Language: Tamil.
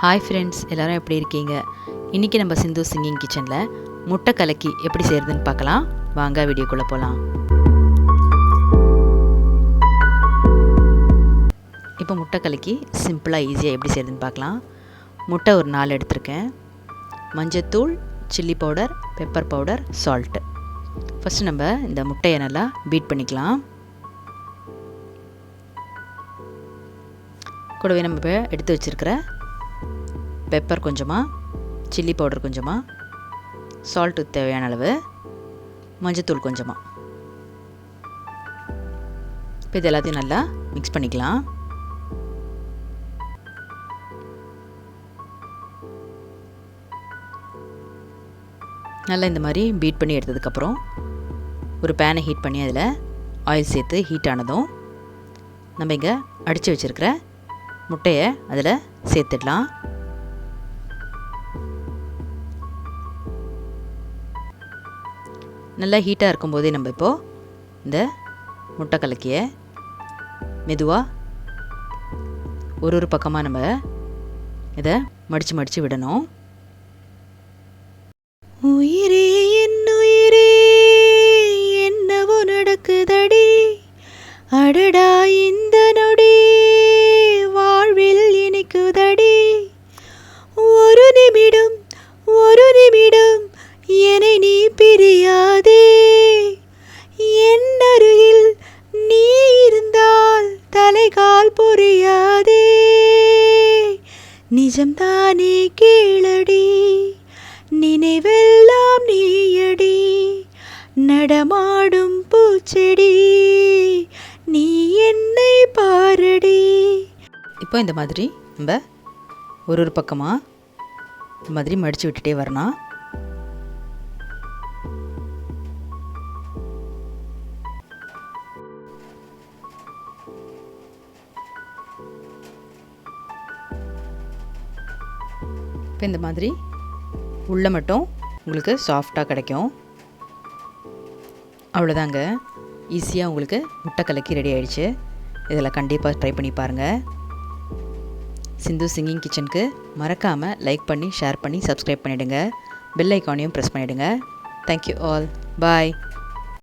ஹாய் ஃப்ரெண்ட்ஸ், எல்லோரும் எப்படி இருக்கீங்க? இன்றைக்கி நம்ம சிந்து சிங்கிங் கிச்சனில் முட்டை கலக்கி எப்படி செய்கிறதுன்னு பார்க்கலாம். வாங்க வீடியோக்குள்ளே போகலாம். இப்போ முட்டை கலக்கி சிம்பிளாக ஈஸியாக எப்படி செய்கிறதுன்னு பார்க்கலாம். முட்டை ஒரு 4 எடுத்திருக்கேன். மஞ்சத்தூள், chilli powder, pepper powder, salt. First நம்ம இந்த முட்டையை நல்லா பீட் பண்ணிக்கலாம். கூடவே நம்ம இப்போ எடுத்து வச்சுருக்கிற பெப்பர் கொஞ்சமாக, சில்லி பவுடர் கொஞ்சமாக, சால்ட்டு தேவையான அளவு, மஞ்சத்தூள் கொஞ்சமாக. இப்போ இது எல்லாத்தையும் நல்லா மிக்ஸ் பண்ணிக்கலாம். நல்லா இந்த மாதிரி பீட் பண்ணி எடுத்ததுக்கப்புறம் ஒரு பேனை ஹீட் பண்ணி அதில் ஆயில் சேர்த்து ஹீட் ஆனதும் நம்ம இங்கே அடித்து வச்சுருக்கிற முட்டையை அதில் சேர்த்துடலாம். நல்லா ஹீட்டாக இருக்கும்போதே நம்ம இப்போது இந்த முட்டை கலக்கியை மெதுவாக ஒரு பக்கமாக நம்ம இதை மடித்து விடணும். உயிரே என் உயிரே என்னவோ நடக்குதடி, அடடா இந்த நொடி வாழ்வில் இனிக்குதடி, ஒரு நிமிடம் என்னை நீ பிரியாதே, என் அருகில் நீ இருந்தால் தலைகால் புரியாதே, நிஜம்தானே கேளடி, நினைவெல்லாம் நீயடி, நடமாடும் பூச்செடி, நீ என்னை பாரடி. இப்போ இந்த மாதிரி நம்ம ஒரு பக்கமாக இந்த மாதிரி மடித்து விட்டுட்டே வரணும். இப்போ இந்த மாதிரி உள்ளே மட்டும் உங்களுக்கு சாஃப்டாக கிடைக்கும். அவ்வளோதாங்க, ஈஸியாக உங்களுக்கு முட்டை கலக்கி ரெடி ஆகிடுச்சு. இதில் கண்டிப்பாக ட்ரை பண்ணி பாருங்கள். சிந்து சிங்கிங் கிச்சனுக்கு மறக்காமல் லைக் பண்ணி, ஷேர் பண்ணி, சப்ஸ்கிரைப் பண்ணிவிடுங்க. பெல் ஐக்கானையும் ப்ரெஸ் பண்ணிவிடுங்க. Thank you all. பாய்.